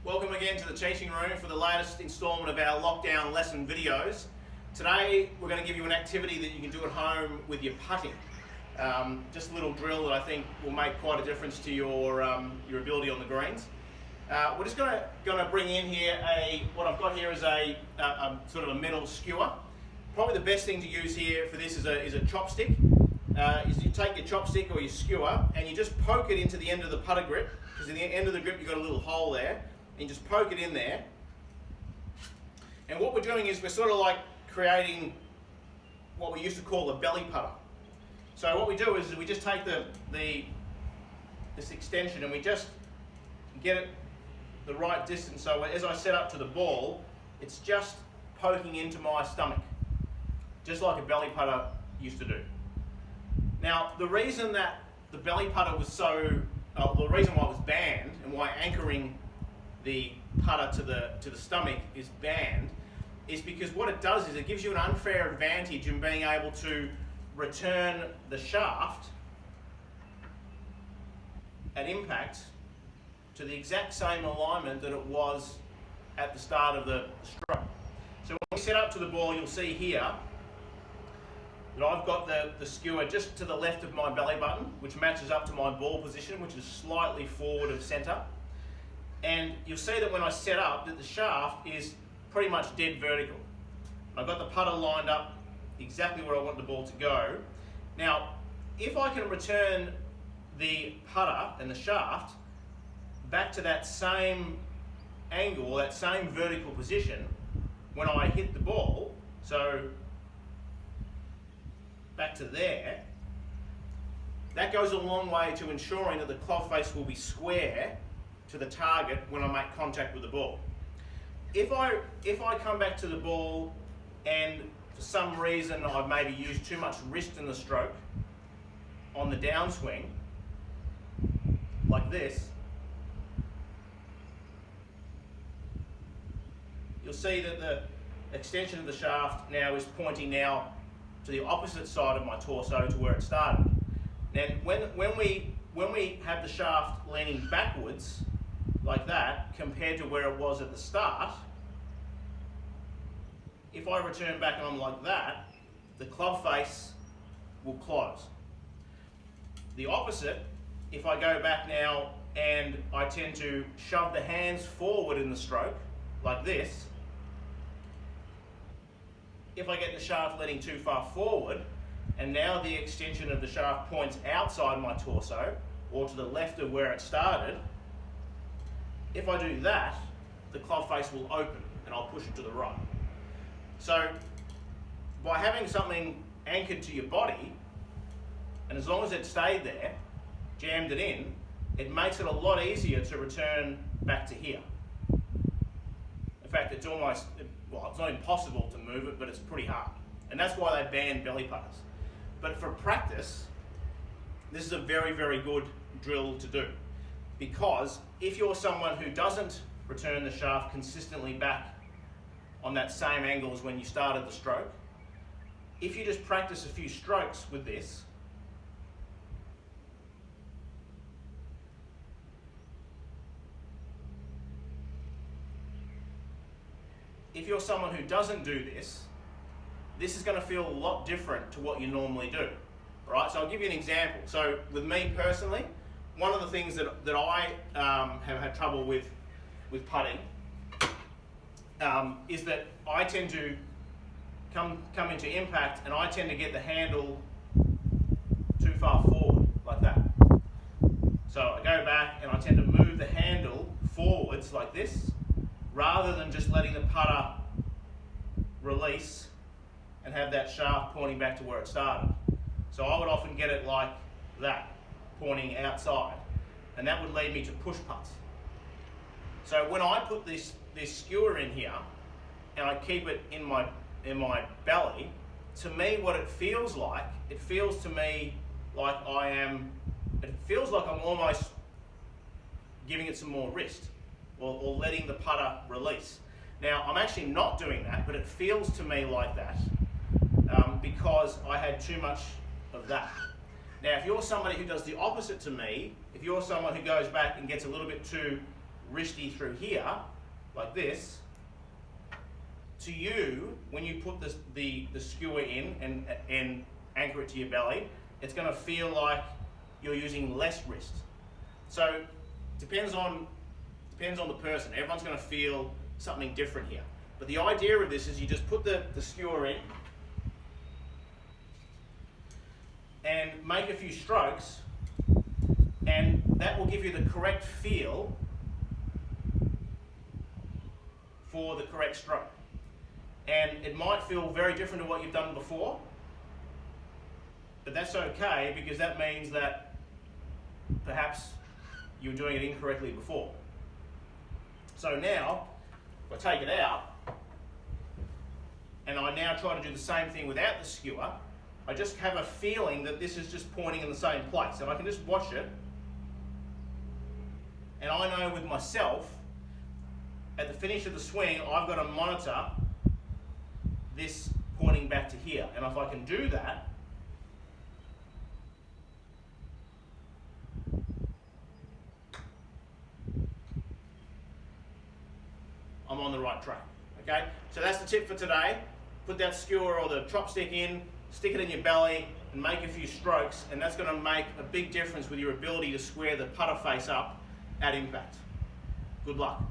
Welcome again to the teaching room for the latest instalment of our lockdown lesson videos. Today we're going to give you an activity that you can do at home with your putting. Just a little drill that I think will make quite a difference to your ability on the greens. We're just going to bring in here what I've got here is a sort of a metal skewer. Probably the best thing to use here for this is a chopstick. Is you take your chopstick or your skewer and you just poke it into the end of the putter grip, because in the end of the grip you've got a little hole there, and you just poke it in there. And what we're doing is we're sort of like creating what we used to call a belly putter. So what we do is we just take this extension and we just get it the right distance, so as I set up to the ball, it's just poking into my stomach, just like a belly putter used to do. Now, the reason that the belly putter was the reason why it was banned and why anchoring the putter to the stomach is banned is because what it does is it gives you an unfair advantage in being able to return the shaft at impact to the exact same alignment that it was at the start of the stroke. So when we set up to the ball, you'll see here that I've got the skewer just to the left of my belly button, which matches up to my ball position, which is slightly forward of centre. And you'll see that when I set up, that the shaft is pretty much dead vertical. I've got the putter lined up exactly where I want the ball to go. Now, if I can return the putter and the shaft back to that same angle, that same vertical position when I hit the ball, so back to there, that goes a long way to ensuring that the club face will be square to the target when I make contact with the ball. If I come back to the ball and for some reason I've maybe used too much wrist in the stroke on the downswing, like this, you'll see that the extension of the shaft now is pointing now to the opposite side of my torso to where it started. Then when we have the shaft leaning backwards like that compared to where it was at the start, if I return back on like that, the club face will close. The opposite, if I go back now and I tend to shove the hands forward in the stroke like this, if I get the shaft leaning too far forward and now the extension of the shaft points outside my torso or to the left of where it started, if I do that, the club face will open and I'll push it to the right. So by having something anchored to your body, and as long as it stayed there, jammed it in, it makes it a lot easier to return back to here. In fact, it's almost, well, it's not impossible to move it, but it's pretty hard. And that's why they banned belly putters. But for practice, this is a very, very good drill to do. Because if you're someone who doesn't return the shaft consistently back on that same angle as when you started the stroke, if you just practice a few strokes with this, if you're someone who doesn't do this, this is going to feel a lot different to what you normally do. All right, so I'll give you an example. So with me personally, one of the things that I have had trouble with putting is that I tend to come into impact and I tend to get the handle too far forward, like that. So I go back and I tend to move the handle forwards like this, rather than just letting the putter release and have that shaft pointing back to where it started. So I would often get it like that, pointing outside, and that would lead me to push putts. So when I put this skewer in here and I keep it in my belly, to me what it feels to me like it feels like I'm almost giving it some more wrist or letting the putter release. Now I'm actually not doing that, but it feels to me like that because I had too much of that. Now if you're somebody who does the opposite to me, if you're someone who goes back and gets a little bit too wristy through here, like this, to you, when you put the skewer in and anchor it to your belly, it's going to feel like you're using less wrist. So depends on the person. Everyone's going to feel something different here. But the idea of this is you just put the skewer in and make a few strokes, and that will give you the correct feel for the correct stroke. And it might feel very different to what you've done before, but that's okay, because that means that perhaps you were doing it incorrectly before. So now, if I take it out, and I now try to do the same thing without the skewer, I just have a feeling that this is just pointing in the same place. And I can just watch it, and I know with myself, at the finish of the swing, I've got to monitor this pointing back to here. And if I can do that, I'm on the right track. Okay? So that's the tip for today. Put that skewer or the chopstick in, stick it in your belly, and make a few strokes, and that's going to make a big difference with your ability to square the putter face up at impact. Good luck.